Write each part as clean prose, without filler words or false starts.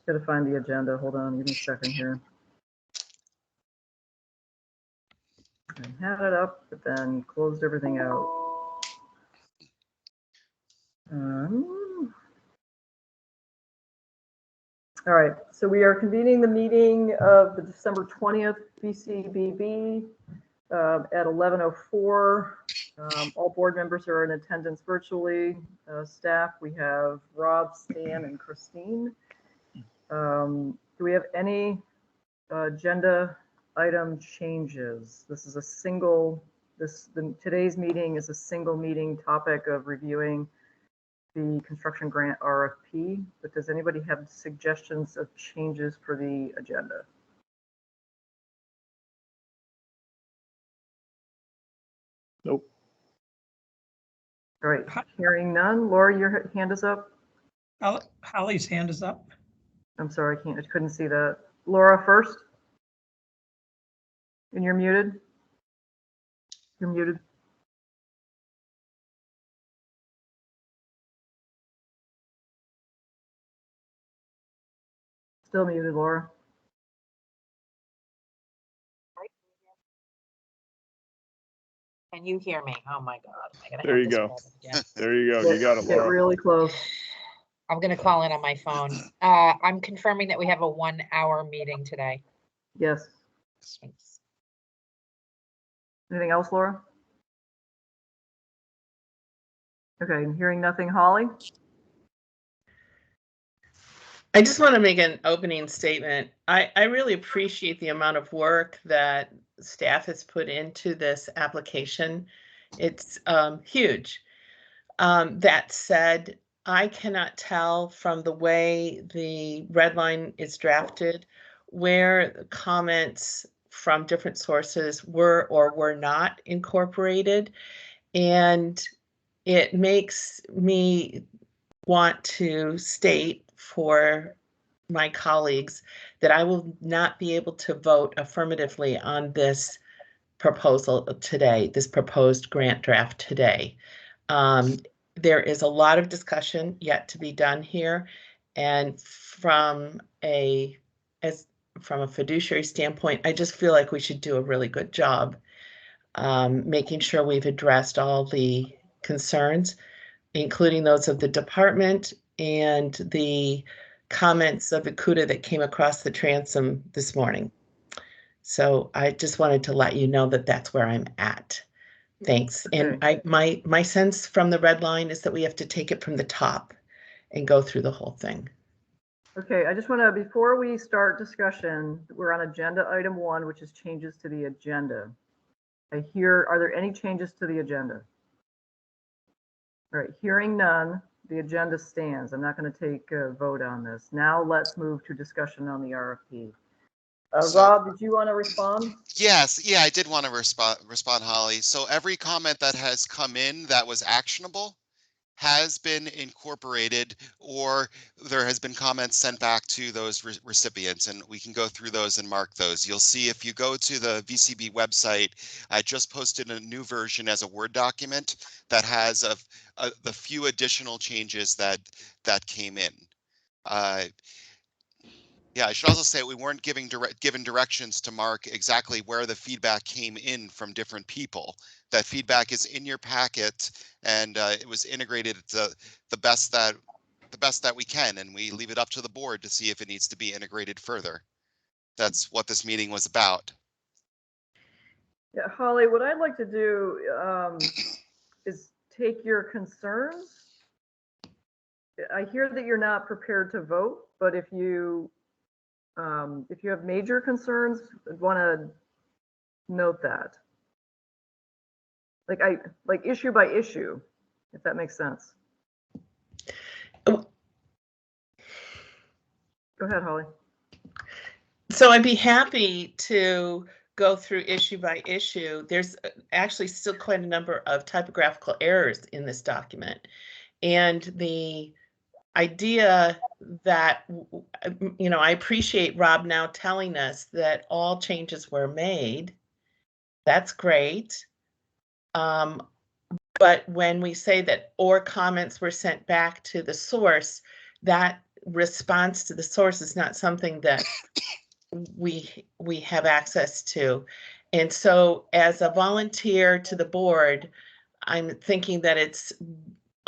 Got to find the agenda. Hold on, give me a second here. I had it up, but then closed everything out. All right, so we are convening the meeting of the December 20th VCBB at 11:04. All board members are in attendance virtually. Staff, we have Rob, Stan, and Christine. Do we have any agenda item changes? This is a single, today's meeting is a single meeting topic of reviewing the construction grant RFP, but does anybody have suggestions of changes for the agenda? Nope. All right, hearing none. Laura, your hand is up. Holly's hand is up. I'm sorry, I couldn't see that. Laura first. And you're muted. You're muted. Still muted, Laura. Can you hear me? Oh my God. There you go. There you go. You got it, Get Laura. really close. I'm going to call in on my phone. I'm confirming that we have a 1 hour meeting today. Yes. Thanks. Anything else, Laura? Okay, I'm hearing nothing. Holly? I just want to make an opening statement. I really appreciate the amount of work that staff has put into this application. It's huge. That said, I cannot tell from the way the red line is drafted where the comments from different sources were or were not incorporated. And it makes me want to state for my colleagues that I will not be able to vote affirmatively on this proposal today, this proposed grant draft today. There is a lot of discussion yet to be done here, and from a fiduciary standpoint, I just feel like we should do a really good job making sure we've addressed all the concerns, including those of the department and the comments of Ikuda that came across the transom this morning. So I just wanted to let you know that that's where I'm at. Thanks. Okay. And my sense from the red line is that we have to take it from the top and go through the whole thing. Okay, I just want to, before we start discussion, we're on agenda item 1, which is changes to the agenda. Are there any changes to the agenda? All right, hearing none, the agenda stands. I'm not going to take a vote on this. Now let's move to discussion on the RFP. Rob, did you want to respond? Yes, yeah, I did want to respond, Holly. So every comment that has come in that was actionable has been incorporated, or there has been comments sent back to those recipients, and we can go through those and mark those. You'll see if you go to the VCB website, I just posted a new version as a Word document that has the few additional changes that came in. Yeah, I should also say we weren't given directions to mark exactly where the feedback came in from different people. That feedback is in your packet, and it was integrated the best that we can, and we leave it up to the board to see if it needs to be integrated further. That's what this meeting was about. Yeah, Holly, what I'd like to do is take your concerns. I hear that you're not prepared to vote, but if you have major concerns, I'd want to note that. Like issue by issue, if that makes sense. Oh. Go ahead, Holly. So I'd be happy to go through issue by issue. There's actually still quite a number of typographical errors in this document. And the idea that, you know, I appreciate Rob now telling us that all changes were made. That's great. But when we say that or comments were sent back to the source, that response to the source is not something that we have access to. And so as a volunteer to the board, I'm thinking that it's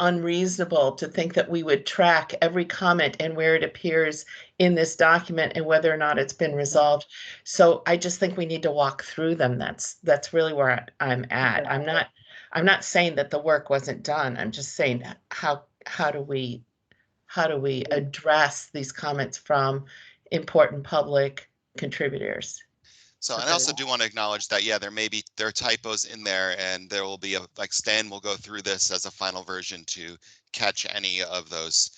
unreasonable to think that we would track every comment and where it appears in this document and whether or not it's been resolved. So I just think we need to walk through them. That's really where I'm at. I'm not saying that the work wasn't done. I'm just saying how do we address these comments from important public contributors? So, and I also do want to acknowledge that, yeah, there are typos in there, and there will be like Stan will go through this as a final version to catch any of those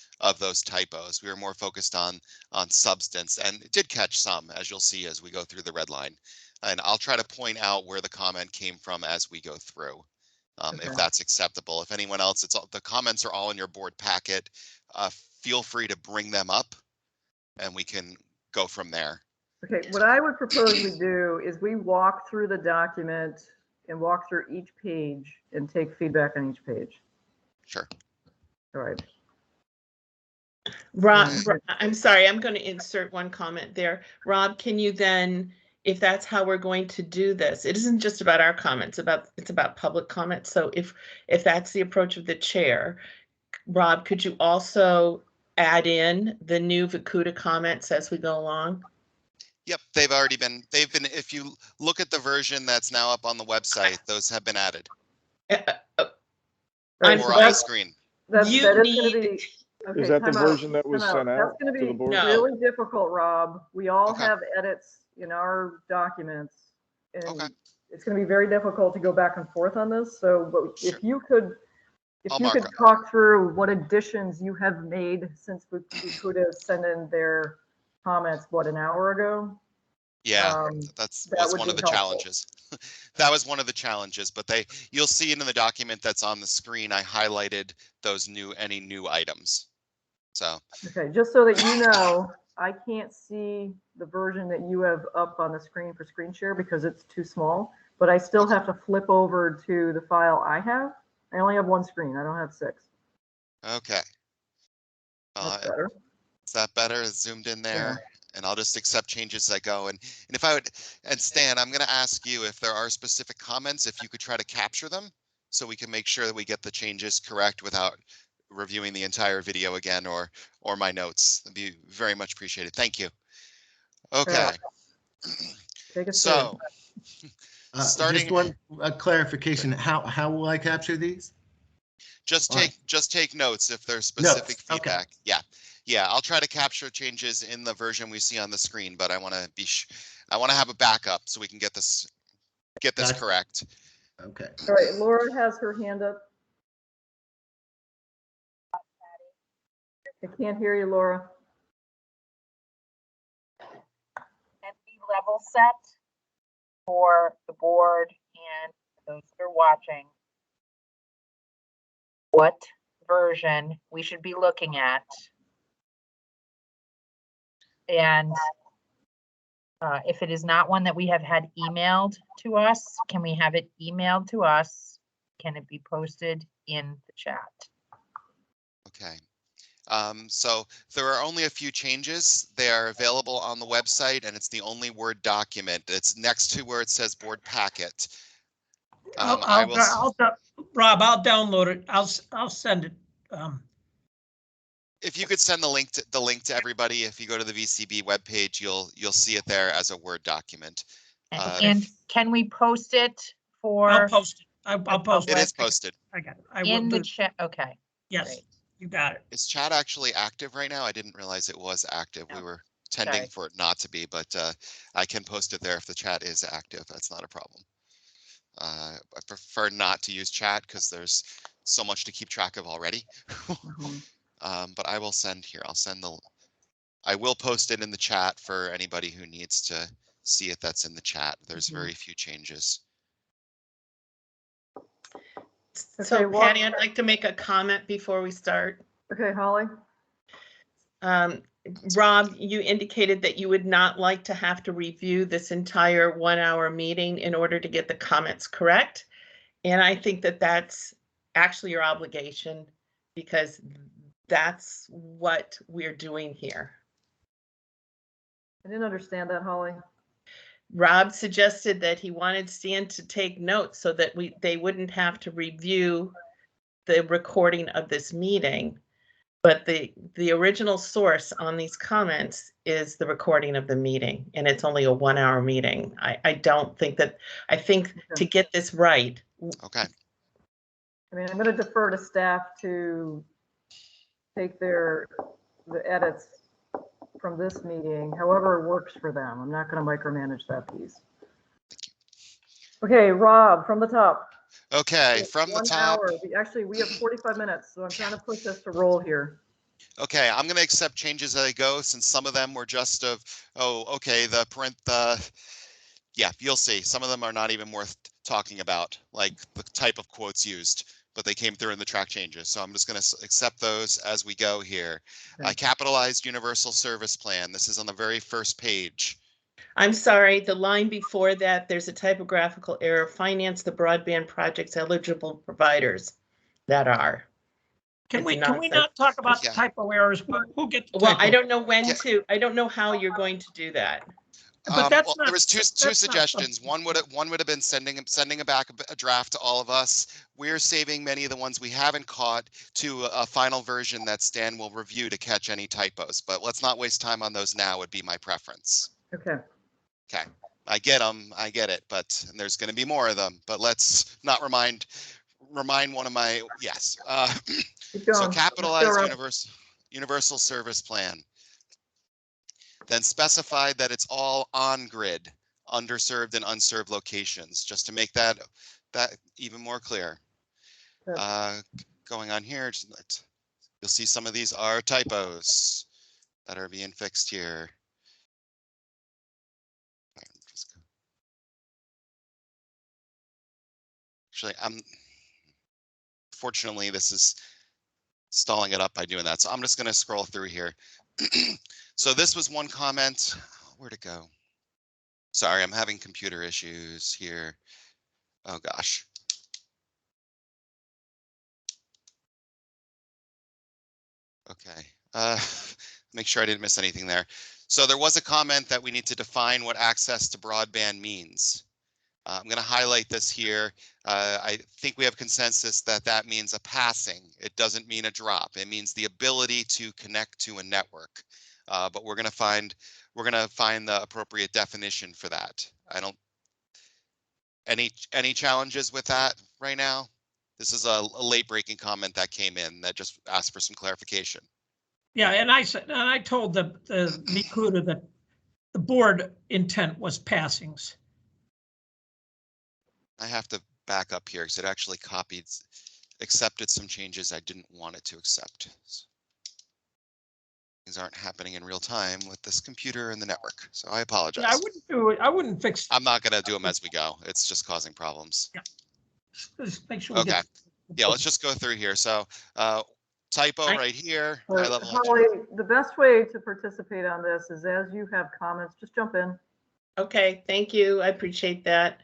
typos. We were more focused on substance, and it did catch some, as you'll see as we go through the red line. And I'll try to point out where the comment came from as we go through, if that's acceptable. If anyone else, the comments are all in your board packet. Feel free to bring them up, and we can go from there. Okay, what I would propose we do is we walk through the document and walk through each page and take feedback on each page. Sure. All right. Rob, I'm sorry, I'm going to insert one comment there. Rob, can you then, if that's how we're going to do this, it isn't just about our comments, it's about public comments. So if that's the approach of the chair, Rob, could you also add in the new Vacuda comments as we go along? Yep, they've been, if you look at the version that's now up on the website, those have been added. Or on the screen. That is going to be, okay, Is that the version that was sent out That's going to to the be board? really difficult, Rob. We all Okay. have edits in our documents, and Okay. it's going to be very difficult to go back and forth on this. So, but Sure. if you could talk through what additions you have made since we could have sent in their comments, what, an hour ago? Yeah, that was would one of be the helpful. challenges. That was one of the challenges, but you'll see it in the document that's on the screen. I highlighted those any new items. So. Okay, just so that you know, I can't see the version that you have up on the screen for screen share because it's too small, but I still have to flip over to the file I have. I only have one screen. I don't have 6. Okay. That's better. Is that better? It's zoomed in there. Yeah. And I'll just accept changes as I go. And if I would, and Stan, I'm going to ask you if there are specific comments, if you could try to capture them so we can make sure that we get the changes correct without reviewing the entire video again or my notes. That'd be very much appreciated. Thank you. Okay. Take a so starting just one clarification. How will I capture these? Just take notes if there's specific feedback. Okay. Yeah, I'll try to capture changes in the version we see on the screen, but I want to have a backup so we can get this correct. Okay. All right, Laura has her hand up. I can't hear you, Laura. And the level set for the board and those that are watching what version we should be looking at. And if it is not one that we have had emailed to us, can we have it emailed to us? Can it be posted in the chat? Okay. So there are only a few changes. They are available on the website, and it's the only Word document. It's next to where it says board packet. Rob, I'll download it. I'll send it. If you could send the link to everybody, if you go to the VCB webpage, you'll see it there as a Word document. And can we post it for? I'll post it. I'll post it. It is posted. I got it. In the chat. Okay. Yes, great. You got it. Is chat actually active right now? I didn't realize it was active. No. We were tending for it not to be, but I can post it there if the chat is active. That's not a problem. I prefer not to use chat because there's so much to keep track of already. But I will I will post it in the chat for anybody who needs to see it that's in the chat. There's very few changes. So Okay, Patty, I'd like to make a comment before we start. Okay, Holly. Rob, you indicated that you would not like to have to review this entire 1-hour meeting in order to get the comments correct. And I think that that's actually your obligation because that's what we're doing here. I didn't understand that, Holly. Rob suggested that he wanted Stan to take notes so that they wouldn't have to review the recording of this meeting. But the original source on these comments is the recording of the meeting, and it's only a 1-hour meeting. I don't think that, I think to get this right. Okay. I mean, I'm going to defer to staff to take the edits from this meeting, however it works for them. I'm not going to micromanage that piece. Okay, Rob, from the top. Okay, from the 1 top. hour. Actually, we have 45 minutes, so I'm trying to push us to roll here. Okay, I'm going to accept changes as I go, since some of them were just of, oh, okay, yeah, you'll see. Some of them are not even worth talking about, like the type of quotes used, but they came through in the track changes. So I'm just going to accept those as we go here. Okay. I capitalized Universal Service Plan. This is on the very first page. I'm sorry, the line before that, there's a typographical error. Finance the broadband projects eligible providers that are. Can we It's not talk about Yeah. the typo errors? We'll get the Well, I typo. don't know when to, I don't know how you're going to do that. But that's Well, not. there was two that's not suggestions. something- One would have been sending back a draft to all of us. We're saving many of the ones we haven't caught to a final version that Stan will review to catch any typos. But let's not waste time on those now. Would be my preference. Okay. Okay, I get them. I get it. But there's going to be more of them. But let's not remind one of my yes. Keep going. So capitalized Let's go, universal service plan. Then specified that it's all on grid, underserved and unserved locations, just to make that even more clear. Going on here, you'll see some of these are typos that are being fixed here. Actually, fortunately, this is stalling it up by doing that. So I'm just going to scroll through here. So this was one comment. Where'd it go? Sorry, I'm having computer issues here. Oh gosh. Okay. Make sure I didn't miss anything there. So there was a comment that we need to define what access to broadband means. I'm going to highlight this here. I think we have consensus that that means a passing. It doesn't mean a drop. It means the ability to connect to a network. But we're going to find the appropriate definition for that. I don't. Any challenges with that right now? This is a late breaking comment that came in that just asked for some clarification. Yeah, and I told the Nikuda that the board intent was passings. I have to back up here because it actually accepted some changes I didn't want it to accept. Things aren't happening in real time with this computer and the network, so I apologize. Yeah, I wouldn't do it. I wouldn't fix. I'm not gonna do them as we go. It's just causing problems. Yeah. Just make sure. We Okay. get Yeah, let's just go through here. So typo right here. High level. Holly, the best way to participate on this is as you have comments, just jump in. Okay, thank you. I appreciate that.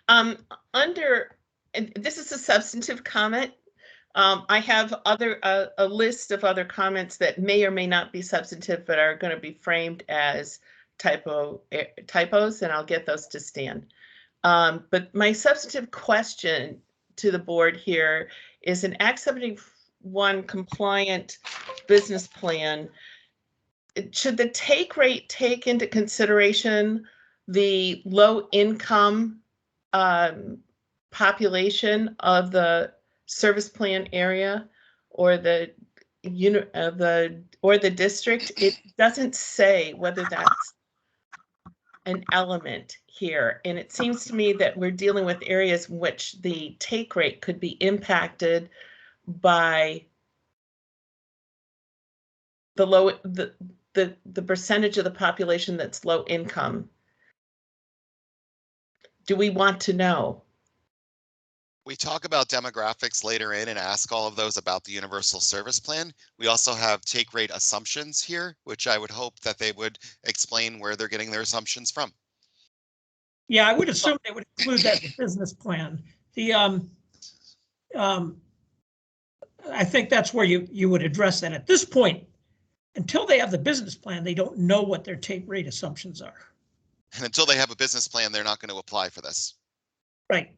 This is a substantive comment. I have a list of other comments that may or may not be substantive, but are going to be framed as typos, and I'll get those to Stan. But my substantive question to the board here is an Act 71 compliant business plan. Should the take rate take into consideration the low income population of the service plan area or the district? It doesn't say whether that's an element here, and it seems to me that we're dealing with areas in which the take rate could be impacted by the percentage of the population that's low income. Do we want to know? We talk about demographics later in and ask all of those about the universal service plan. We also have take rate assumptions here, which I would hope that they would explain where they're getting their assumptions from. Yeah, I would assume they would include that in the business plan. The I think that's where you would address that. At this point, until they have the business plan, they don't know what their take rate assumptions are. And until they have a business plan, they're not going to apply for this. Right.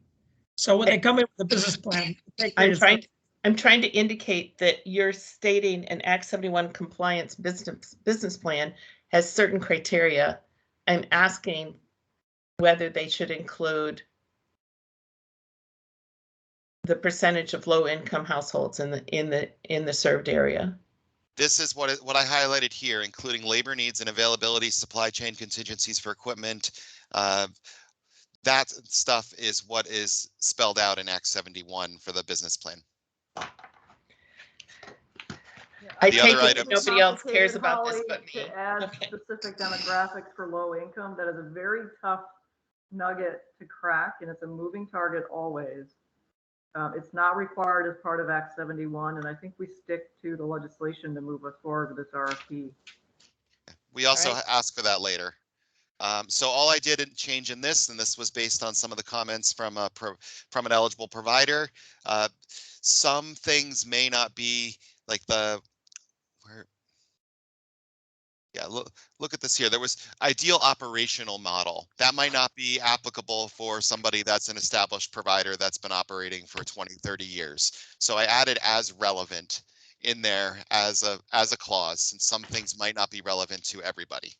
So when they come in with the business plan, the take rate I'm trying to indicate that you're stating an Act 71 compliance business plan has certain criteria. I'm asking whether they should include the percentage of low-income households in the served area. This is what I highlighted here, including labor needs and availability, supply chain contingencies for equipment. That stuff is what is spelled out in Act 71 for the business plan. I The take other it items- nobody else cares Complicated, about this Holly, but me. to add Okay. specific demographics for low income, that is a very tough nugget to crack, and it's a moving target always. It's not required as part of Act 71, and I think we stick to the legislation to move us forward with this RFP. We also All right. ask for that later. So all I did change in this, and this was based on some of the comments from an eligible provider. Some things may not be like look at this here. There was ideal operational model. That might not be applicable for somebody that's an established provider that's been operating for 20, 30 years. So I added as relevant in there as a clause, since some things might not be relevant to everybody.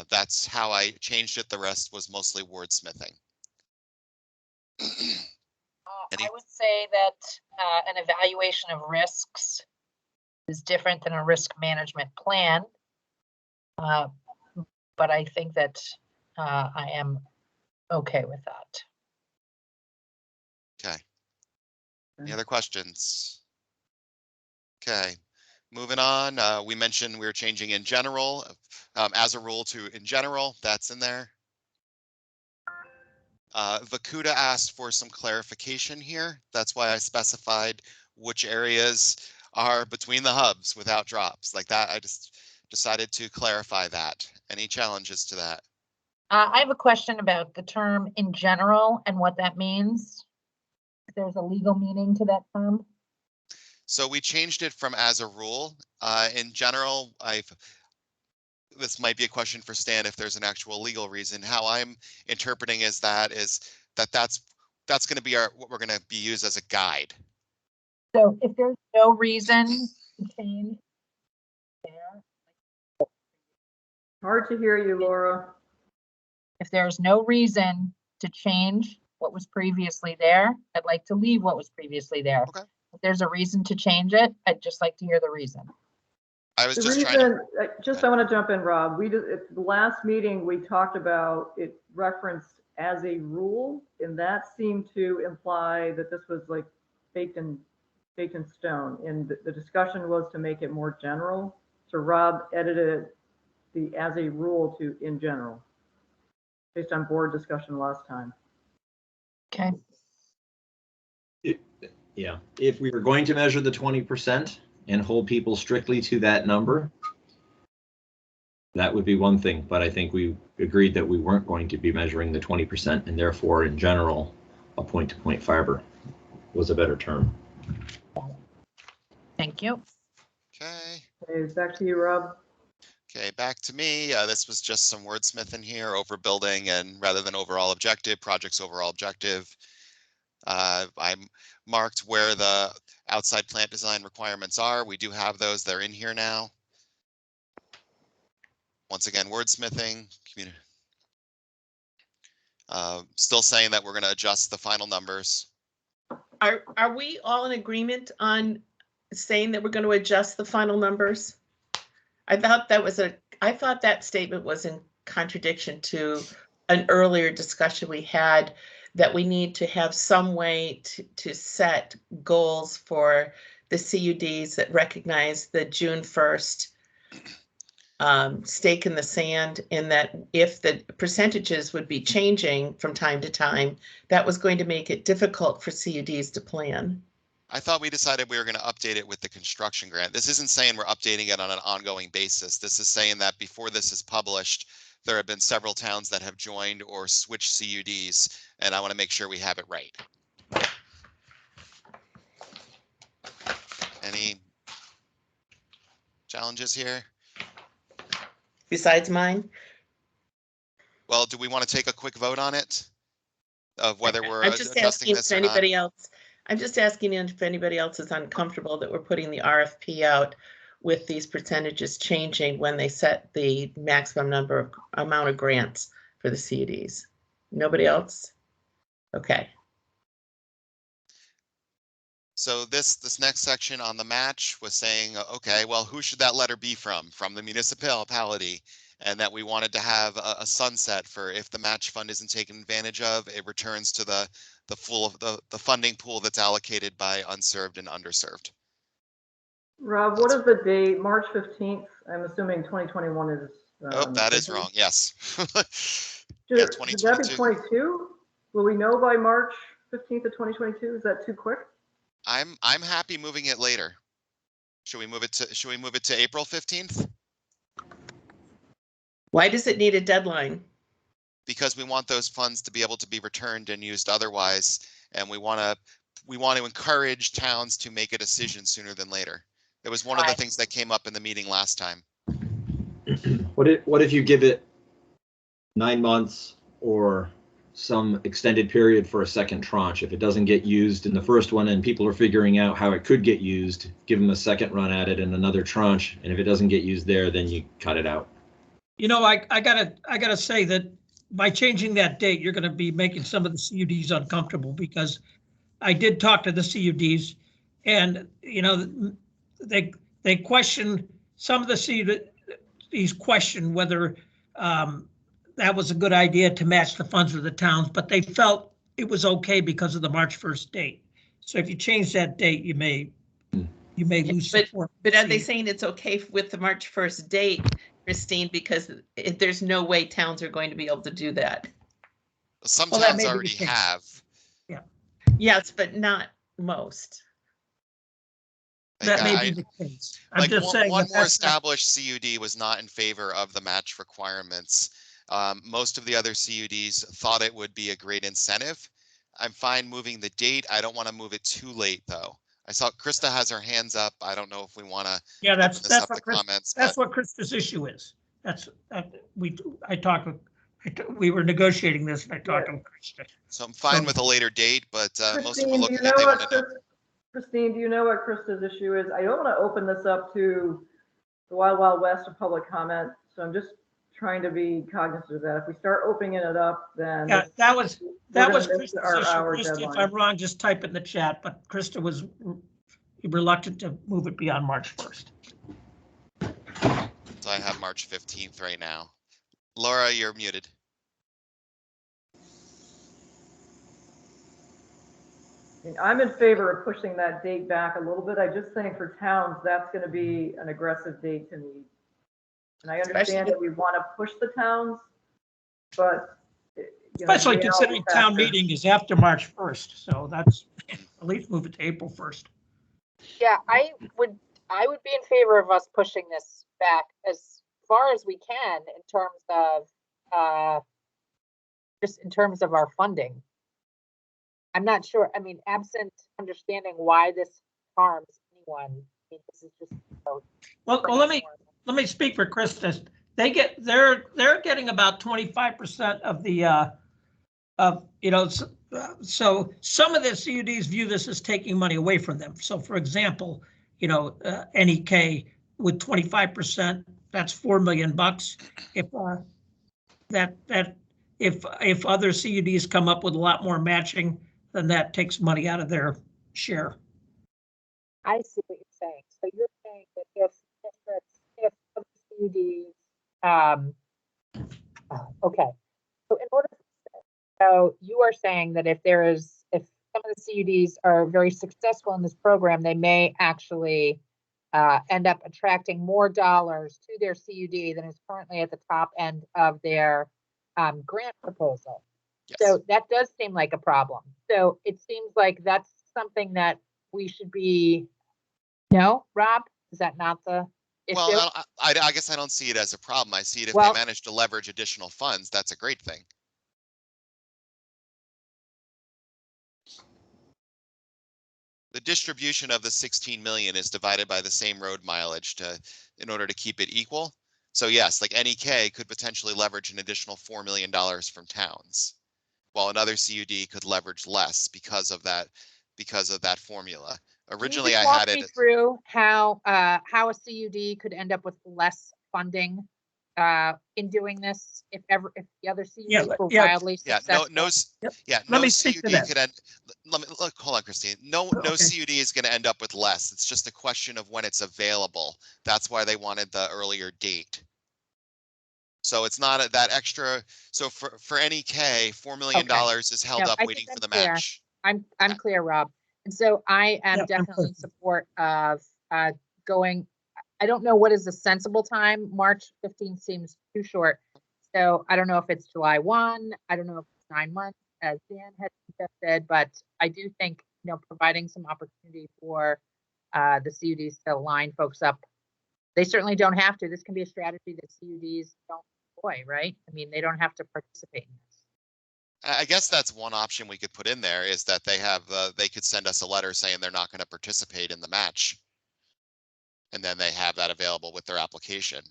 That's how I changed it. The rest was mostly wordsmithing. I would say that an evaluation of risks is different than a risk management plan. But I think that I am okay with that. Okay. Any other questions? Okay. Moving on, we mentioned we were changing in general, as a rule to in general, that's in there. Vakuda asked for some clarification here. That's why I specified which areas are between the hubs without drops like that. I just decided to clarify that. Any challenges to that? I have a question about the term in general and what that means. If there's a legal meaning to that term. So we changed it from as a rule. In general, this might be a question for Stan if there's an actual legal reason. How I'm interpreting is that's going to be what we're going to be used as a guide. So if there's no reason to change there, Hard to hear you, Laura. if there's no reason to change what was previously there, I'd like to leave what was previously there. Okay. If there's a reason to change it, I'd just like to hear the reason. I was The just reason, trying to. I want to jump in, Rob. At the last meeting, we talked about it referenced as a rule, and that seemed to imply that this was like baked in stone. And the discussion was to make it more general. So Rob edited the as a rule to in general, based on board discussion last time. Okay. Yeah, if we were going to measure the 20% and hold people strictly to that number, that would be one thing, but I think we agreed that we weren't going to be measuring the 20%, and therefore, in general, a point-to-point fiber was a better term. Thank you. Okay. Back to you, Rob. Okay, back to me. This was just some wordsmithing here, overbuilding, and rather than overall objective, project's overall objective. I marked where the outside plant design requirements are. We do have those. They're in here now. Once again, wordsmithing. Still saying that we're going to adjust the final numbers. Are we all in agreement on saying that we're going to adjust the final numbers? I thought that statement was in contradiction to an earlier discussion we had, that we need to have some way to set goals for the CUDs that recognize the June 1st stake in the sand, and that if the percentages would be changing from time to time, that was going to make it difficult for CUDs to plan. I thought we decided we were going to update it with the construction grant. This isn't saying we're updating it on an ongoing basis. This is saying that before this is published, there have been several towns that have joined or switched CUDs, and I want to make sure we have it right. Any challenges here? Besides mine? Well, do we want to take a quick vote on it? Of whether we're I'm just adjusting asking this if or not? anybody else, I'm just asking if anybody else is uncomfortable that we're putting the RFP out with these percentages changing when they set the maximum amount of grants for the CUDs. Nobody else? Okay. So this next section on the match was saying, okay, well, who should that letter be from? From the municipality. And that we wanted to have a sunset for if the match fund isn't taken advantage of, it returns to the full of the funding pool that's allocated by unserved and underserved. Rob, what is the date? March 15th? I'm assuming 2021 is. Oh, that is wrong. Yes. Should, Yeah, should that be 2022. 22? Will we know by March 15th of 2022? Is that too quick? I'm happy moving it later. Should we move it to April 15th? Why does it need a deadline? Because we want those funds to be able to be returned and used otherwise, and we want to encourage towns to make a decision sooner than later. That was one of the things that came up in the meeting last time. What if you give it 9 months or some extended period for a second tranche? If it doesn't get used in the first one and people are figuring out how it could get used, give them a second run at it and another tranche. And if it doesn't get used there, then you cut it out. You know, I gotta say that by changing that date, you're gonna be making some of the CUDs uncomfortable, because I did talk to the CUDs, and you know, they question, some of the CUDs question whether that was a good idea to match the funds with the towns, but they felt it was okay because of the March 1st date. So if you change that date, you may lose support. But are they saying it's okay with the March 1st date, Christine, because there's no way towns are going to be able to do that? Some Well, that towns may be the already case. have. Yeah. Yes, but not most. Like, That may be the case. I'm like just saying. one that more that's not- established CUD was not in favor of the match requirements. Most of the other CUDs thought it would be a great incentive. I'm fine moving the date. I don't want to move it too late, though. I saw Krista has her hands up. I don't know if we want to Yeah, open this up to what Chris, comments. that's But what Krista's issue is. We were negotiating this, and I talked to Krista. so I'm fine so- with a later date, but most people Christine, do looking you know at they what want to know. Christine, do you know what Krista's issue is? I don't want to open this up to the Wild Wild West of public comment, so I'm just trying to be cognizant of that. If we start opening it up, then Yeah, that was gonna miss Krista's our issue. hour Krista, if deadline. I'm wrong, just type it in the chat, but Krista was reluctant to move it beyond March 1st. So I have March 15th right now. Laura, you're muted. I'm in favor of pushing that date back a little bit. I just think for towns, that's going to be an aggressive date to meet. And I understand that we want to push the towns, but Especially considering town meeting is after March 1st, so that's, at least move it to April 1st. Yeah, I would be in favor of us pushing this back as far as we can in terms of just in terms of our funding. I'm not sure. I mean, absent understanding why this harms anyone, I mean, this is just. Well, let me speak for Krista. They're getting about 25% of the so some of the CUDs view this as taking money away from them. So for example, NEK with 25%, that's $4 million. If other CUDs come up with a lot more matching, then that takes money out of their share. I see what you're saying. So you're saying that if other CUDs, okay. So in order, so you are saying that if some of the CUDs are very successful in this program, they may actually end up attracting more dollars to their CUD than is currently at the top end of their grant proposal. Yes. So that does seem like a problem. So it seems like that's something that we should be, no, Rob, is that not the issue? Well, I guess I don't see it as a problem. I see it if Well, they manage to leverage additional funds, that's a great thing. The distribution of the 16 million is divided by the same road mileage in order to keep it equal. So yes, like NEK could potentially leverage an additional $4 million from towns, while another CUD could leverage less because of that formula. Originally, Can I you just had walk me it. through how a CUD could end up with less funding in doing this if the other Yeah, CUDs were yeah. wildly Yeah, successful? Let no me speak to CUD that. could end. Let me look. Hold on, Christine. No Okay. CUD is going to end up with less. It's just a question of when it's available. That's why they wanted the earlier date. So it's not that extra. So for NEK, $4 million is held No, up I waiting think for the I'm clear. match. I'm Yeah. clear, Rob. And so I am Yeah, I'm definitely in clear. support of going. I don't know what is a sensible time. March 15th seems too short. So I don't know if it's July 1. I don't know if it's 9 months, as Dan had suggested, but I do think, providing some opportunity for the CUDs to line folks up. They certainly don't have to. This can be a strategy that CUDs don't employ, right? I mean, they don't have to participate in this. I guess that's one option we could put in there, is that they could send us a letter saying they're not going to participate in the match. And then they have that available with their application.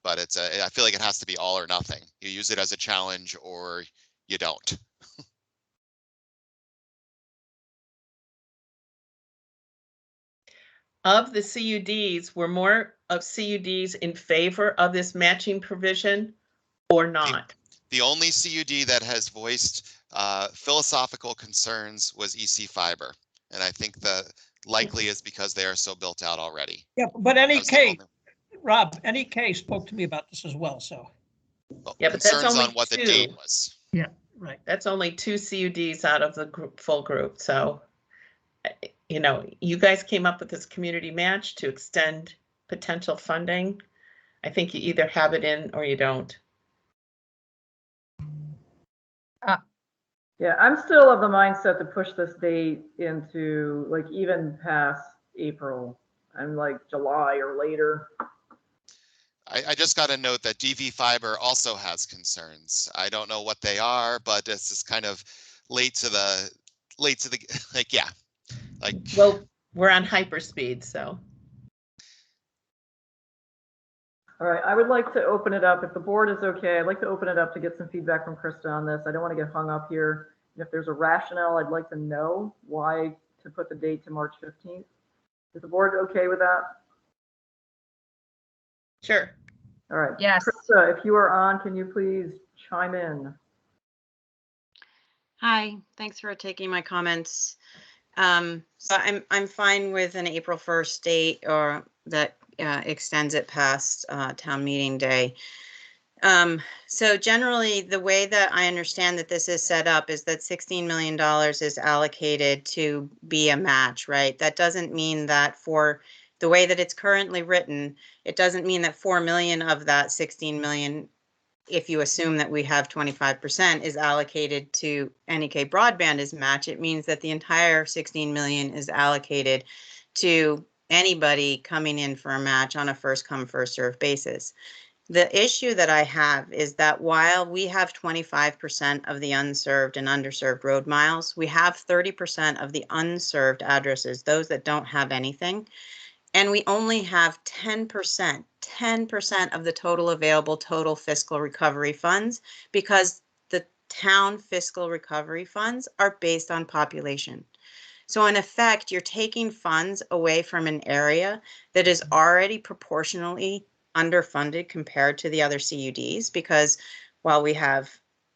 But I feel like it has to be all or nothing. You use it as a challenge or you don't. Of the CUDs, were more of CUDs in favor of this matching provision or not? The only CUD that has voiced philosophical concerns was EC Fiber. And I think the likely is because they are so built out already. Yeah, but That was the NEK, only- Rob, NEK spoke to me about this as well, so. well, Yeah, but that's concerns only on what the two. date was. Yeah, right. That's only 2 CUDs out of the full group. So, you guys came up with this community match to extend potential funding. I think you either have it in or you don't. Yeah, I'm still of the mindset to push this date into like even past April and like July or later. I just got a note that DV Fiber also has concerns. I don't know what they are, but it's just kind of late to the like, yeah, like. Well, we're on hyperspeed, so. All right, I would like to open it up. If the board is okay, I'd like to open it up to get some feedback from Krista on this. I don't want to get hung up here. If there's a rationale, I'd like to know why to put the date to March 15th. Is the board okay with that? Sure. All right. Yes. Krista, if you are on, can you please chime in? Hi, thanks for taking my comments. So I'm fine with an April 1st date, or that extends it past town meeting day. So generally, the way that I understand that this is set up is that $16 million is allocated to be a match, right? That doesn't mean that for the way that it's currently written, it doesn't mean that 4 million of that 16 million, if you assume that we have 25%, is allocated to NEK Broadband as match. It means that the entire 16 million is allocated to anybody coming in for a match on a first come, first served basis. The issue that I have is that while we have 25% of the unserved and underserved road miles, we have 30% of the unserved addresses, those that don't have anything. And we only have 10% of the total available total fiscal recovery funds, because the town fiscal recovery funds are based on population. So in effect, you're taking funds away from an area that is already proportionally underfunded compared to the other CUDs, because while we have,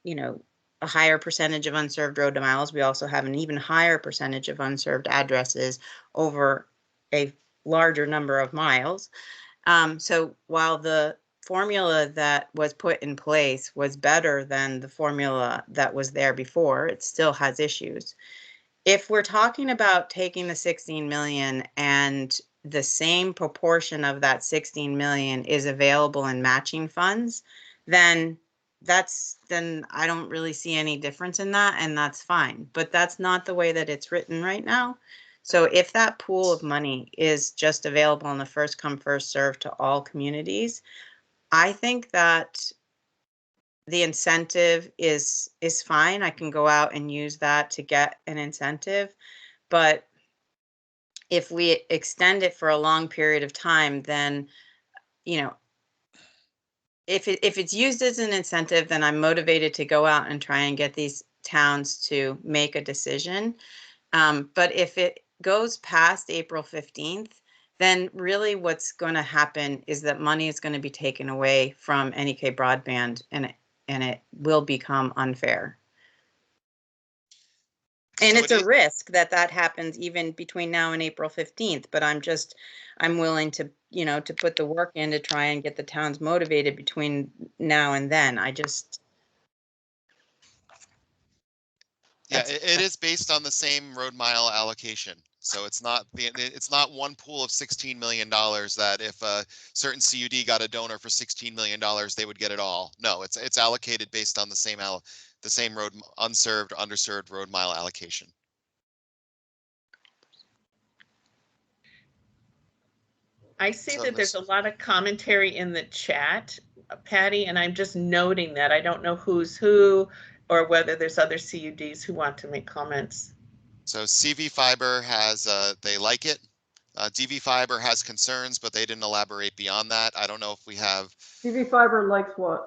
a higher percentage of unserved road miles, we also have an even higher percentage of unserved addresses over a larger number of miles. So while the formula that was put in place was better than the formula that was there before, it still has issues. If we're talking about taking the 16 million and the same proportion of that 16 million is available in matching funds, then I don't really see any difference in that, and that's fine. But that's not the way that it's written right now. So if that pool of money is just available on the first come, first serve to all communities, I think that the incentive is fine. I can go out and use that to get an incentive, but if we extend it for a long period of time, then, you know, if it's used as an incentive, then I'm motivated to go out and try and get these towns to make a decision. But if it goes past April 15th, then really what's going to happen is that money is going to be taken away from NEK Broadband, and it will become unfair. And So it's a risk that happens even between now and April 15th, but I'm willing to, you know, to put the work in to try and get the towns motivated between now and then. Yeah, That's- it is based on the same road mile allocation. So it's not one pool of $16 million that if a certain CUD got a donor for $16 million, they would get it all. No, it's allocated based on the same road unserved, underserved road mile allocation. I see So, that there's a lot of commentary in the chat, Patty, and I'm just noting that. I don't know who's who or whether there's other CUDs who want to make comments. So CV Fiber has, they like it. DV Fiber has concerns, but they didn't elaborate beyond that. I don't know if we have TV Fiber likes what?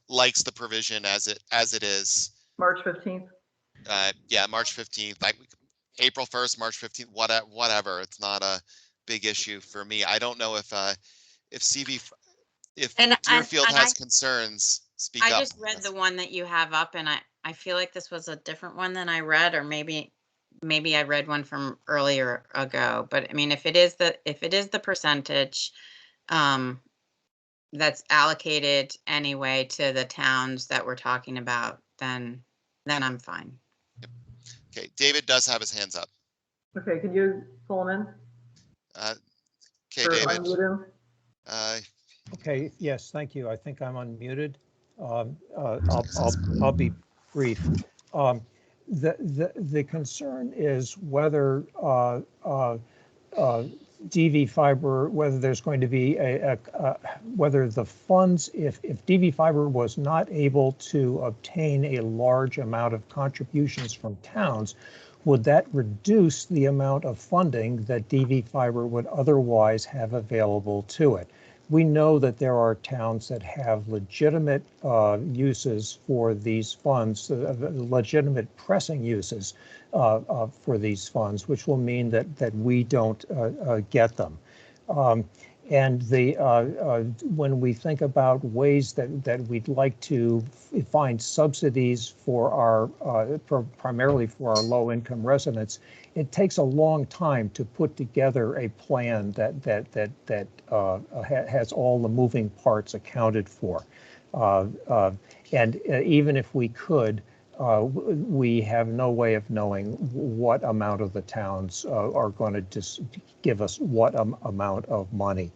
likes the provision as it is. March 15th? Yeah, March 15th, like April 1st, March 15th, whatever. It's not a big issue for me. I don't know if Deerfield has concerns, speak up. I just read the one that you have up, and I feel like this was a different one than I read, or maybe I read one from earlier ago. But I mean, if it is the percentage that's allocated anyway to the towns that we're talking about, then I'm fine. Okay, David does have his hands up. Okay, can you pull him in? Okay, Or David. unmute him? Okay, yes, thank you. I think I'm unmuted. I'll be brief. The concern is whether DV Fiber, whether there's going to be whether the funds, if DV Fiber was not able to obtain a large amount of contributions from towns, would that reduce the amount of funding that DV Fiber would otherwise have available to it? We know that there are towns that have legitimate uses for these funds, legitimate pressing uses for these funds, which will mean that we don't get them. And when we think about ways that we'd like to find subsidies for our primarily for our low-income residents, it takes a long time to put together a plan that has all the moving parts accounted for. And even if we could, we have no way of knowing what amount of the towns are going to just give us what amount of money.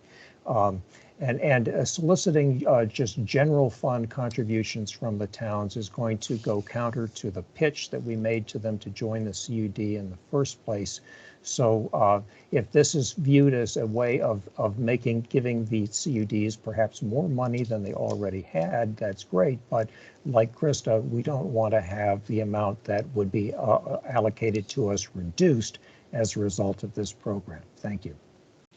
And soliciting just general fund contributions from the towns is going to go counter to the pitch that we made to them to join the CUD in the first place. So if this is viewed as a way of giving the CUDs perhaps more money than they already had, that's great. But like Krista, we don't want to have the amount that would be allocated to us reduced as a result of this program. Thank you.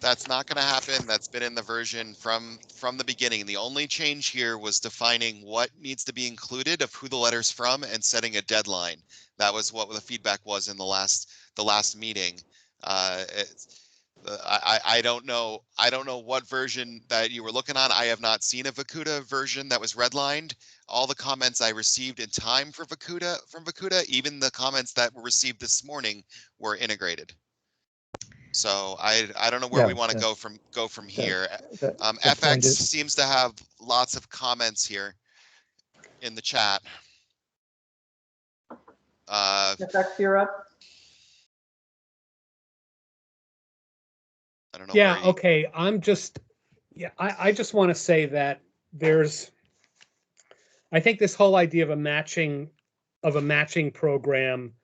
That's not going to happen. That's been in the version from the beginning. The only change here was defining what needs to be included of who the letter's from and setting a deadline. That was what the feedback was in the last meeting. I don't know what version that you were looking on. I have not seen a Vacuda version that was redlined. All the comments I received in time from Vacuda, even the comments that were received this morning, were integrated. So I don't know where we want to go from here. FX seems to have lots of comments here in the chat. FX, you're up. I don't know. Yeah, okay. I just want to say that I think this whole idea of a matching program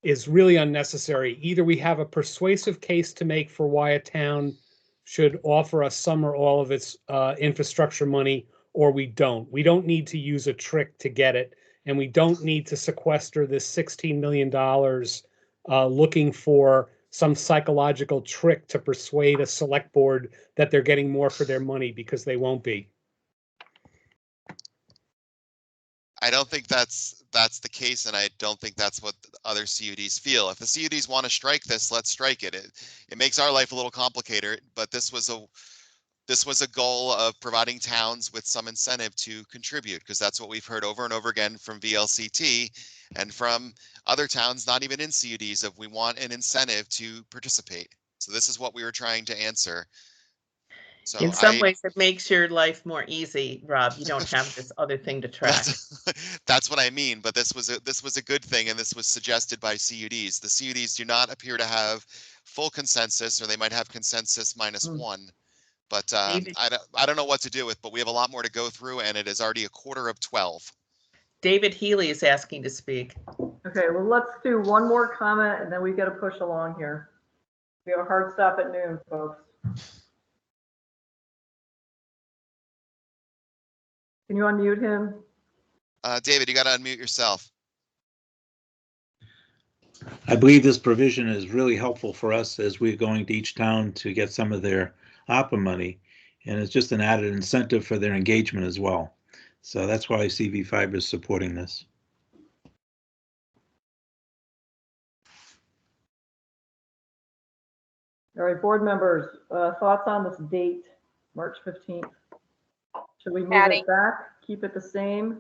is really unnecessary. Either we have a persuasive case to make for why a town should offer us some or all of its infrastructure money, or we don't. We don't need to use a trick to get it, and we don't need to sequester this $16 million looking for some psychological trick to persuade a select board that they're getting more for their money, because they won't be. I don't think that's the case, and I don't think that's what other CUDs feel. If the CUDs want to strike this, let's strike it. It makes our life a little complicated, but this was a goal of providing towns with some incentive to contribute, because that's what we've heard over and over again from VLCT and from other towns, not even in CUDs, of we want an incentive to participate. So this is what we were trying to answer. So In some ways, it makes your life more easy, Rob. You don't have this other thing to track. That's what I mean. But this was a good thing, and this was suggested by CUDs. The CUDs do not appear to have full consensus, or they might have consensus minus one. But I don't know what to do with. But we have a lot more to go through, and it is already 11:45. David Healy is asking to speak. Okay, well, let's do one more comment, and then we've got to push along here. We have a hard stop at noon, folks. Can you unmute him? David, you got to unmute yourself. I believe this provision is really helpful for us as we're going to each town to get some of their ARPA money, and it's just an added incentive for their engagement as well. So that's why CV Fiber is supporting this. All right, board members, thoughts on this date, March 15th? Should we move it back, keep it the same?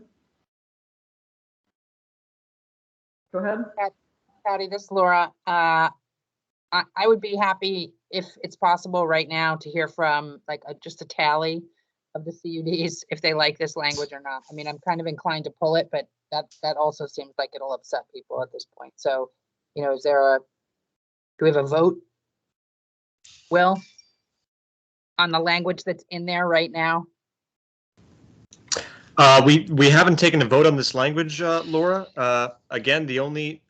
Go ahead. Patty, this is Laura. I would be happy if it's possible right now to hear from just a tally of the CUDs, if they like this language or not. I mean, I'm kind of inclined to pull it, but that also seems like it'll upset people at this point. So, do we have a vote, Will, on the language that's in there right now? We haven't taken a vote on this language, Laura. Again, the only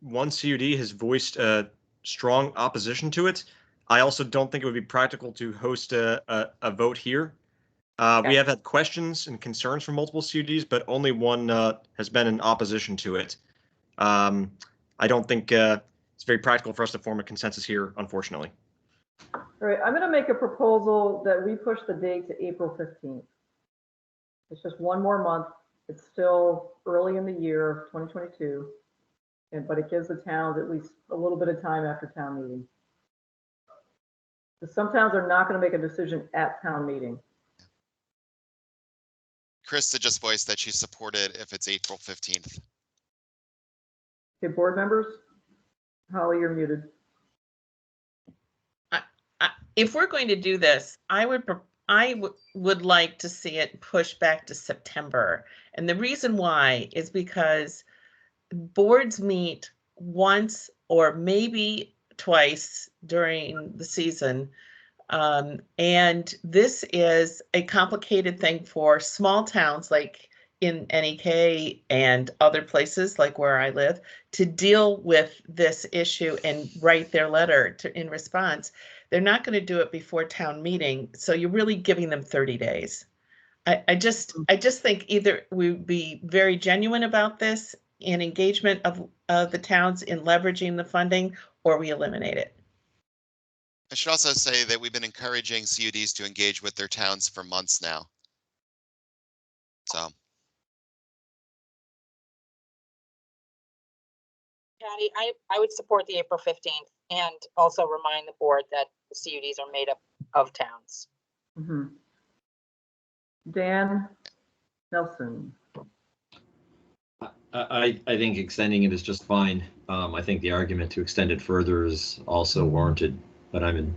one CUD has voiced a strong opposition to it. I also don't think it would be practical to host a vote here. We have had questions and concerns from multiple CUDs, but only one has been in opposition to it. I don't think it's very practical for us to form a consensus here, unfortunately. All right, I'm going to make a proposal that we push the date to April 15th. It's just one more month. It's still early in the year of 2022, but it gives the towns at least a little bit of time after town meeting. Some towns are not going to make a decision at town meeting. Krista just voiced that she supported if it's April 15th. Okay, board members? Holly, you're muted. If we're going to do this, I would like to see it pushed back to September. And the reason why is because boards meet once or maybe twice during the season. And this is a complicated thing for small towns like in NEK and other places like where I live to deal with this issue and write their letter in response. They're not going to do it before town meeting, so you're really giving them 30 days. I just think either we be very genuine about this in engagement of the towns in leveraging the funding, or we eliminate it. I should also say that we've been encouraging CUDs to engage with their towns for months now. So. Patty, I would support the April 15th and also remind the board that the CUDs are made up of towns. Mm-hmm. Dan Nelson. I think extending it is just fine. I think the argument to extend it further is also warranted, but I'm in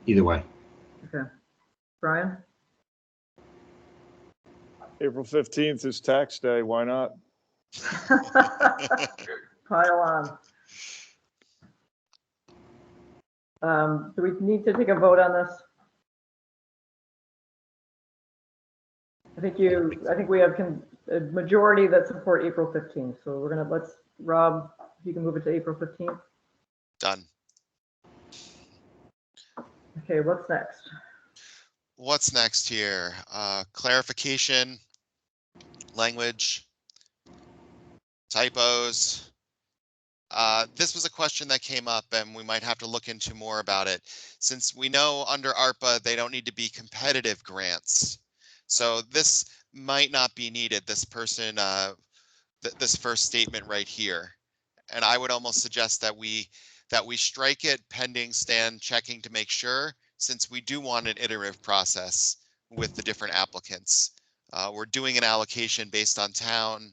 either way. Okay. Brian? April 15th is tax day. Why not? Pile on. Do we need to take a vote on this? I think we have a majority that support April 15th. So we're gonna Rob, if you can move it to April 15th. Done. Okay, what's next? What's next here? Clarification, language, typos. This was a question that came up and we might have to look into more about it. Since we know under ARPA, they don't need to be competitive grants. So this might not be needed, this person, this first statement right here. And I would almost suggest that we strike it pending Stan checking to make sure, since we do want an iterative process with the different applicants. We're doing an allocation based on town,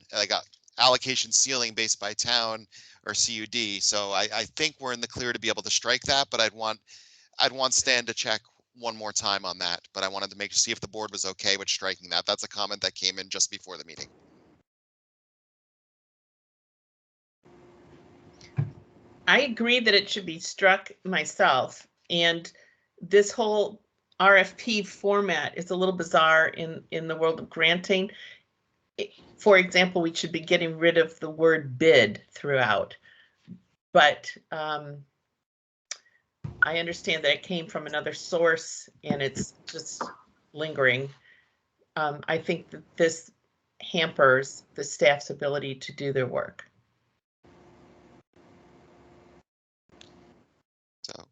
allocation ceiling based by town or CUD. So I think we're in the clear to be able to strike that, but I'd want Stan to check one more time on that. But I wanted to see if the board was okay with striking that. That's a comment that came in just before the meeting. I agree that it should be struck myself, and this whole RFP format is a little bizarre in the world of granting. For example, we should be getting rid of the word bid throughout, but I understand that it came from another source and it's just lingering. I think that this hampers the staff's ability to do their work. So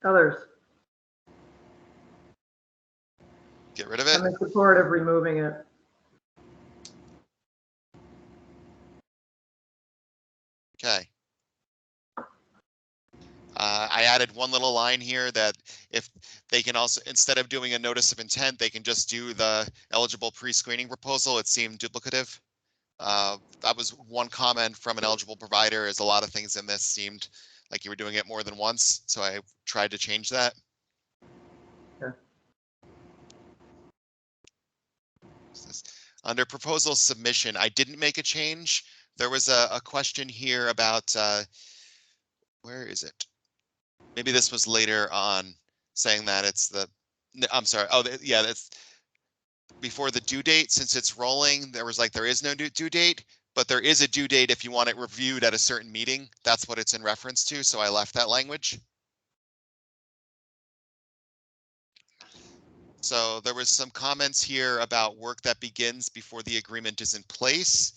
Others? get rid of it. I'm in support of removing it. Okay. I added one little line here that if they can also, instead of doing a notice of intent, they can just do the eligible pre-screening proposal. It seemed duplicative. That was one comment from an eligible provider, as a lot of things in this seemed like you were doing it more than once. So I tried to change that. Okay. Under proposal submission, I didn't make a change. There was a question here about, where is it? Maybe this was later on, saying that it's I'm sorry. Oh, yeah, that's before the due date. Since it's rolling, there is no due date, but there is a due date if you want it reviewed at a certain meeting. That's what it's in reference to. So I left that language. So there was some comments here about work that begins before the agreement is in place.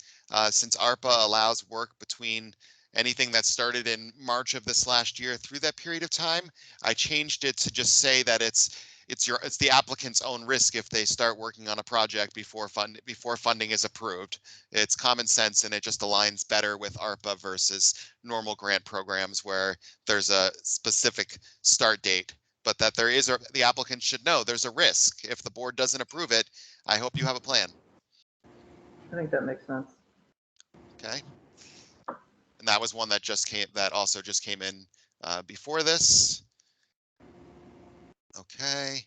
Since ARPA allows work between anything that started in March of this last year through that period of time, I changed it to just say that it's the applicant's own risk if they start working on a project before funding is approved. It's common sense, and it just aligns better with ARPA versus normal grant programs where there's a specific start date. But that the applicant should know there's a risk. If the board doesn't approve it, I hope you have a plan. I think that makes sense. Okay. And that was one that also just came in before this. Okay.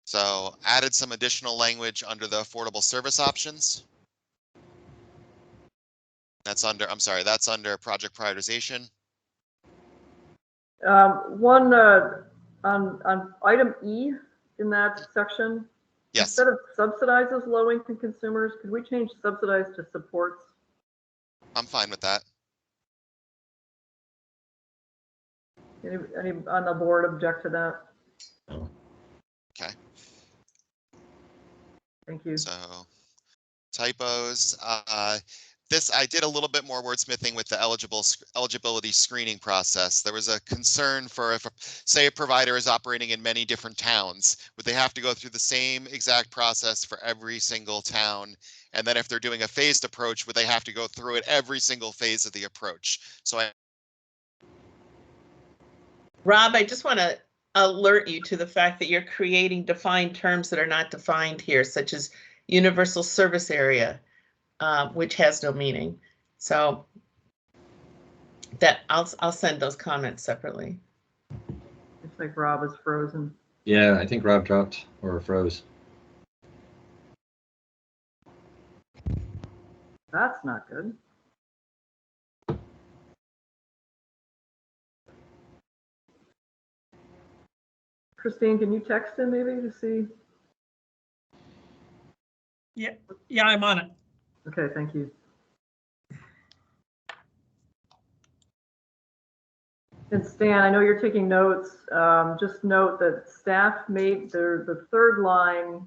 So added some additional language under the affordable service options. That's under project prioritization. On item E in that section, yes. Instead of subsidizes low-income consumers, could we change subsidize to supports? I'm fine with that. Any on the board object to that? Okay. Thank you. So typos. This, I did a little bit more wordsmithing with the eligibility screening process. There was a concern for if, say, a provider is operating in many different towns, would they have to go through the same exact process for every single town? And then if they're doing a phased approach, would they have to go through it every single phase of the approach? So Rob, I just want to alert you to the fact that you're creating defined terms that are not defined here, such as universal service area, which has no meaning. So that I'll send those comments separately. Looks like Rob is frozen. Yeah, I think Rob dropped or froze. That's not good. Christine, can you text him maybe to see? Yeah, I'm on it. Okay, thank you. And Stan, I know you're taking notes. Just note that staff made the third line,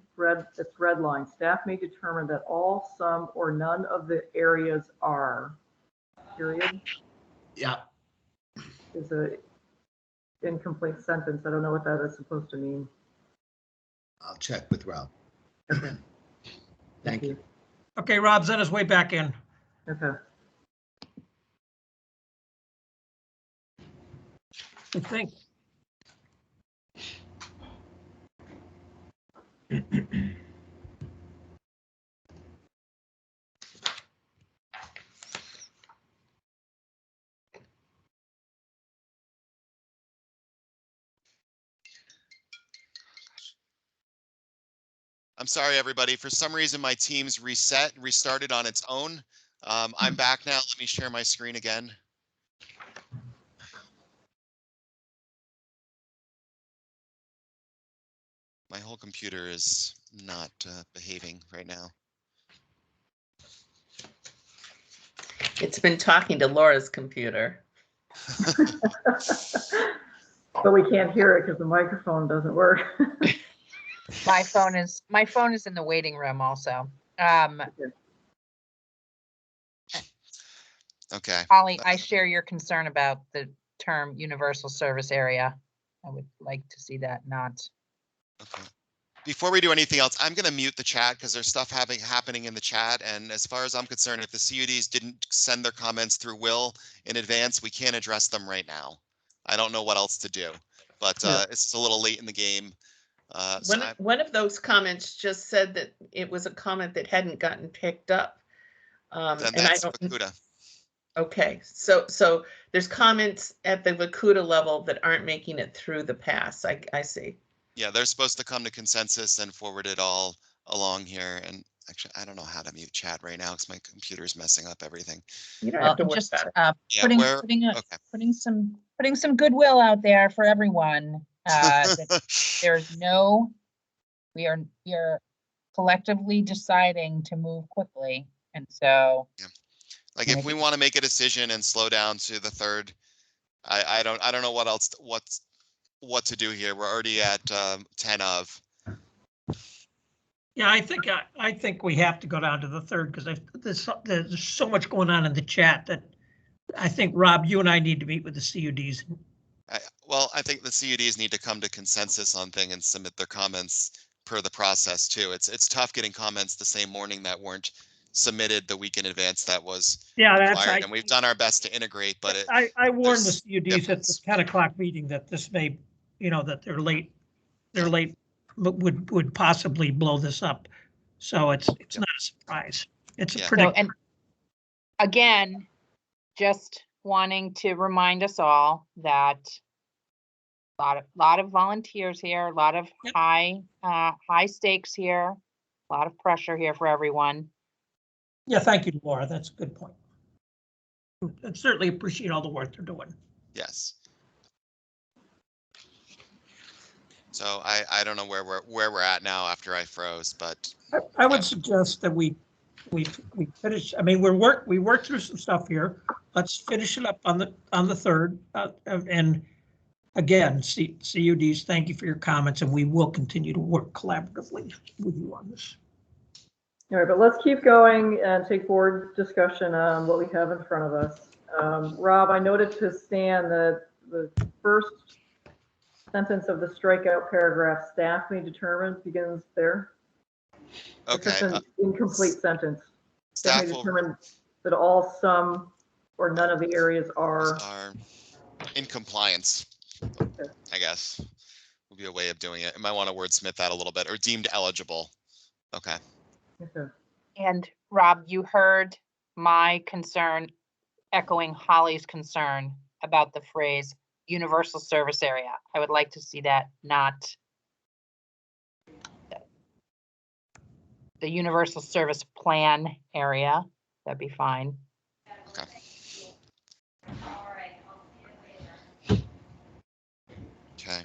it's red line. Staff may determine that all, some, or none of the areas are, period. Yeah, is a incomplete sentence. I don't know what that is supposed to mean. I'll check with Rob. Okay. Thank you. Okay, Rob's on his way back in. Okay. I think. I'm sorry, everybody. For some reason, my Teams restarted on its own. I'm back now. Let me share my screen again. My whole computer is not behaving right now. It's been talking to Laura's computer. But we can't hear it because the microphone doesn't work. My phone is in the waiting room also. Okay. Holly, I share your concern about the term universal service area. I would like to see that not. Okay. Before we do anything else, I'm going to mute the chat because there's stuff happening in the chat. And as far as I'm concerned, if the CUDs didn't send their comments through Will in advance, we can't address them right now. I don't know what else to do, but it's a little late in the game. One of those comments just said that it was a comment that hadn't gotten picked up. Then And that's I don't. Vakuda. Okay, so there's comments at the Vakuda level that aren't making it through the pass. I see. Yeah, they're supposed to come to consensus and forward it all along here. And actually, I don't know how to mute chat right now because my computer's messing up everything. You don't have to worry Just about it. Yeah, putting some goodwill out there for everyone. That we are collectively deciding to move quickly, and so. Yeah. Like if we want to make a decision and slow down to the third, I don't know what to do here. We're already at 10 of. Yeah, I think we have to go down to the third because there's so much going on in the chat that I think, Rob, you and I need to meet with the CUDs. Well, I think the CUDs need to come to consensus on things and submit their comments per the process too. It's tough getting comments the same morning that weren't submitted the week in advance that was required, and we've done our best to integrate, but I warned the CUDs at the 10 o'clock meeting that this may, that they're late, but would possibly blow this up. So it's not a surprise. It's a prediction. And again, just wanting to remind us all that a lot of volunteers here, a lot of high stakes here, a lot of pressure here for everyone. Yeah, thank you, Laura. That's a good point. I certainly appreciate all the work they're doing. Yes. So I don't know where we're at now after I froze, but I would suggest that we finish. I mean, we worked through some stuff here. Let's finish it up on the third. And again, CUDs, thank you for your comments, and we will continue to work collaboratively with you on this. All right, but let's keep going and take board discussion on what we have in front of us. Rob, I noted to Stan that the first sentence of the strikeout paragraph, staff may determine, begins there. Okay. It's an incomplete sentence. Staff may Staff will determine that all, some, or none of the areas are in compliance, I guess, would be a way of doing it. You might want to wordsmith that a little bit, or deemed eligible. Okay. Okay. And Rob, you heard my concern, echoing Holly's concern about the phrase universal service area. I would like to see that not the universal service plan area. That'd be fine. Okay. Okay.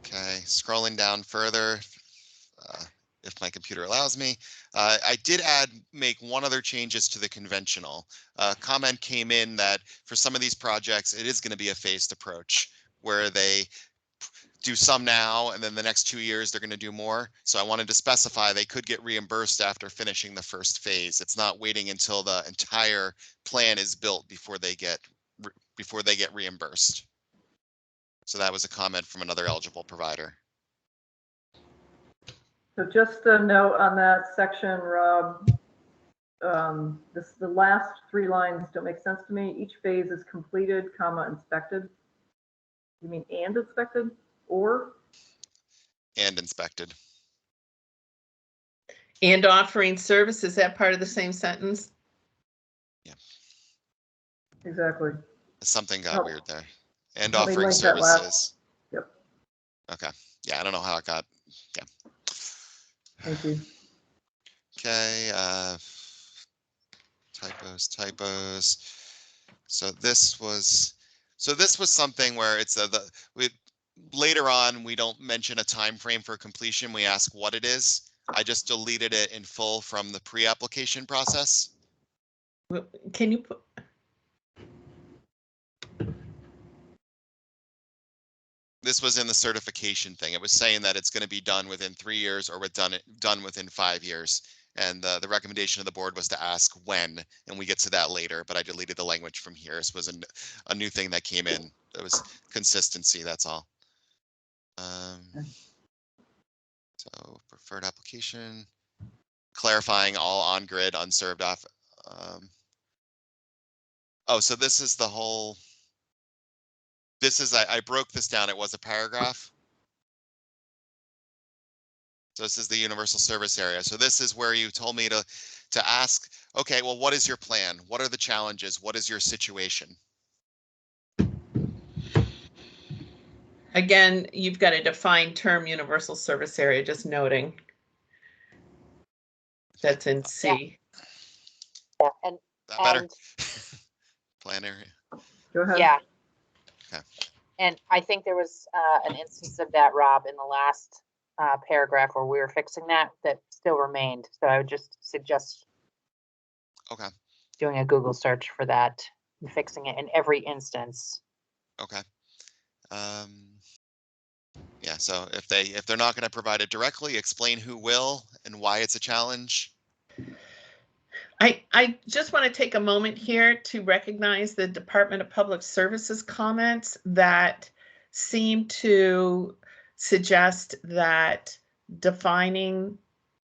Okay, scrolling down further, if my computer allows me. I did make one other changes to the conventional. Comment came in that for some of these projects, it is going to be a phased approach where they do some now, and then the next 2 years they're going to do more. So I wanted to specify they could get reimbursed after finishing the first phase. It's not waiting until the entire plan is built before they get reimbursed. So that was a comment from another eligible provider. So just a note on that section, Rob. The last 3 lines don't make sense to me. Each phase is completed, comma, inspected. You mean and inspected or? And inspected. And offering service, is that part of the same sentence? Yeah. Exactly. Something got weird there. And Let me offering link that last. services. Yep. Okay. Yeah, I don't know how it got. Yeah. Thank you. Okay. Typos. So this was something where it's later on we don't mention a time frame for completion. We ask what it is. I just deleted it in full from the pre-application process. Can you put? This was in the certification thing. It was saying that it's going to be done within 3 years or done within 5 years. And the recommendation of the board was to ask when, and we get to that later, but I deleted the language from here. This was a new thing that came in. It was consistency, that's all. So preferred application, clarifying all on-grid unserved off. Oh, so this is the whole, I broke this down. It was a paragraph. So this is the universal service area. So this is where you told me to ask, okay, well, what is your plan? What are the challenges? What is your situation? Again, you've got a defined term, universal service area, just noting. That's in C. Yeah, and That better? and Plan area. Go ahead. yeah. Okay. And I think there was an instance of that, Rob, in the last paragraph where we were fixing that still remained. So I would just suggest doing a Google search for that and fixing it in every instance. Okay. Yeah, so if they're not going to provide it directly, explain who will and why it's a challenge. I just want to take a moment here to recognize the Department of Public Services comments that seem to suggest that defining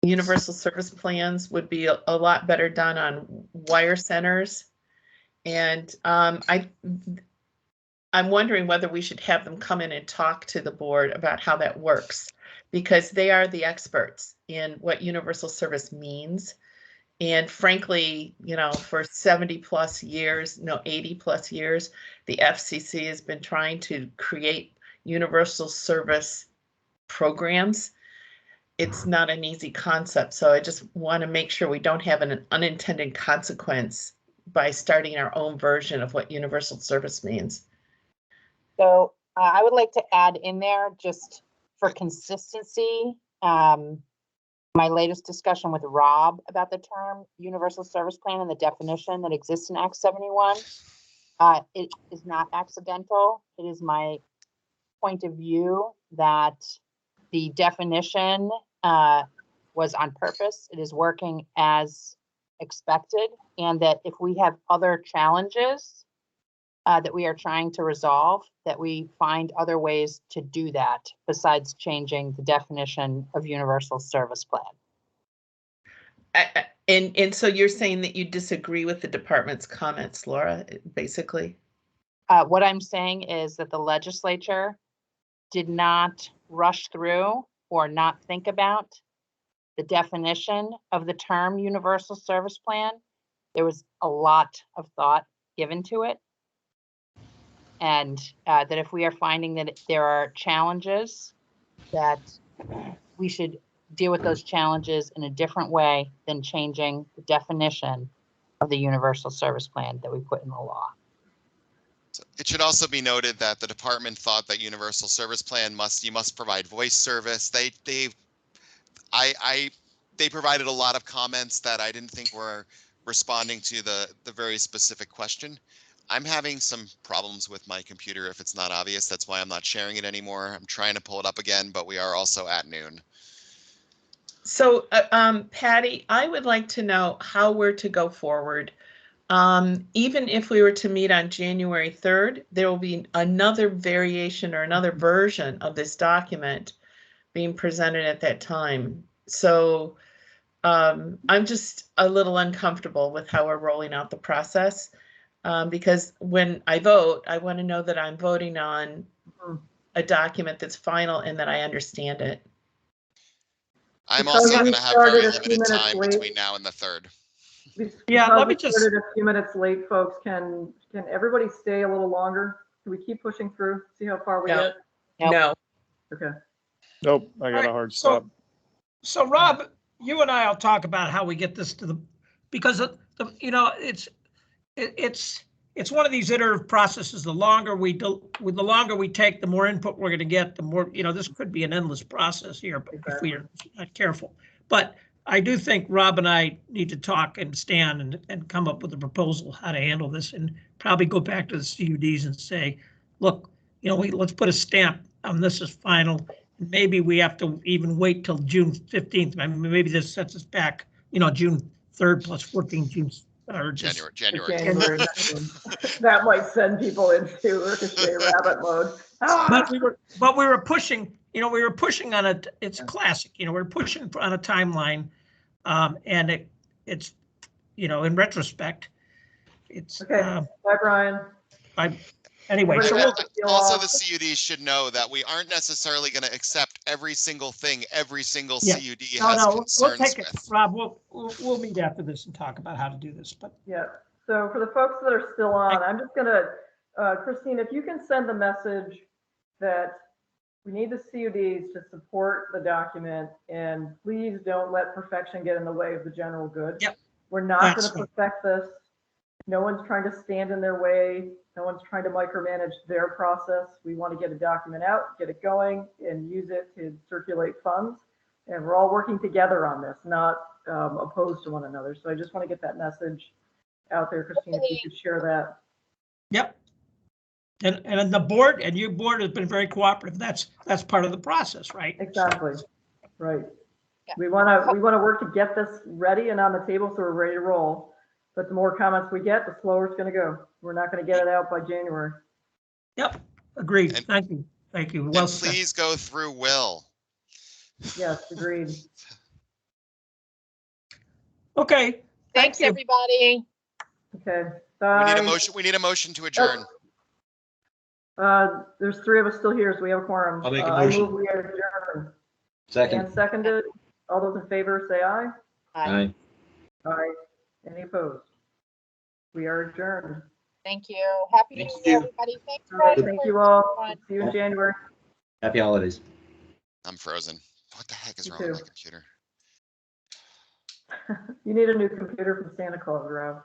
universal service plans would be a lot better done on wire centers. And I'm wondering whether we should have them come in and talk to the board about how that works, because they are the experts in what universal service means. And frankly, you know, for 70 plus years, no, 80 plus years, the FCC has been trying to create universal service programs. It's not an easy concept. So I just want to make sure we don't have an unintended consequence by starting our own version of what universal service means. So I would like to add in there, just for consistency, my latest discussion with Rob about the term universal service plan and the definition that exists in Act 71. It is not accidental. It is my point of view that the definition was on purpose. It is working as expected, and that if we have other challenges that we are trying to resolve, that we find other ways to do that besides changing the definition of universal service plan. And so you're saying that you disagree with the department's comments, Laura, basically? What I'm saying is that the legislature did not rush through or not think about the definition of the term universal service plan. There was a lot of thought given to it. And that if we are finding that there are challenges, that we should deal with those challenges in a different way than changing the definition of the universal service plan that we put in the law. It should also be noted that the department thought that universal service plan you must provide voice service. They provided a lot of comments that I didn't think were responding to the very specific question. I'm having some problems with my computer if it's not obvious. That's why I'm not sharing it anymore. I'm trying to pull it up again, but we are also at noon. So, Patty, I would like to know how we're to go forward. Even if we were to meet on January 3rd, there will be another variation or another version of this document being presented at that time. So I'm just a little uncomfortable with how we're rolling out the process. Because when I vote, I want to know that I'm voting on a document that's final and that I understand it. I'm Because also we going to have started very a few limited minutes time late. between now and the 3rd. Yeah, Because let me we just, started a few minutes late, folks. Can everybody stay a little longer? Can we keep pushing through? See how far we No. get? No. Okay. Nope, I got a hard stop. so Rob, you and I will talk about how we get this to the, because you know, it's one of these iterative processes. The longer we take, the more input we're going to get, the more, you know, this could be an endless process here if we are not careful. But I do think Rob and I need to talk and stand and come up with a proposal how to handle this, and probably go back to the CUDs and say, look, you know, let's put a stamp on this as final. Maybe we have to even wait till June 15th. I mean, maybe this sets us back, you know, June 3rd plus 14 June. Or just January. That might send people into ricochet rabbit mode. But we were pushing, you know, on it. It's classic, you know, we're pushing on a timeline. And it's, you know, in retrospect, it's, Okay, bye, Brian. Anyway, so also the CUDs should know that we aren't necessarily going to accept every single thing every single CUD has concerns we'll take it, with. Rob. We'll meet after this and talk about how to do this. But yeah, so for the folks that are still on, I'm just gonna, Christine, if you can send the message that we need the CUDs to support the document, and please don't let perfection get in the way of the general good. Yep. We're not going to perfect this. No one's trying to stand in their way. No one's trying to micromanage their process. We want to get a document out, get it going, and use it to circulate funds. And we're all working together on this, not opposed to one another. So I just want to get that message out there, Christine, if you could share that. Yep. And the board and your board has been very cooperative. That's part of the process, right? Exactly. Right. Yeah. We want to work to get this ready and on the table so we're ready to roll. But the more comments we get, the slower it's going to go. We're not going to get it out by January. Yep. Agreed. Thank you. Thank you. Well said. Please go through Will. Yes, agreed. Okay. Thanks, everybody. Okay. Bye. We need a motion to adjourn. There's 3 of us still here, so we have a quorum. I'll make a motion. I move we adjourn. Second. And seconded. All those in favor say aye. Aye. Aye. Any opposed? We are adjourned. Thank you. Happy New Year, everybody. Thanks. Thank you all. See you in January. Happy holidays. I'm frozen. What the heck is wrong with my computer? You need a new computer from Santa Claus, Rob.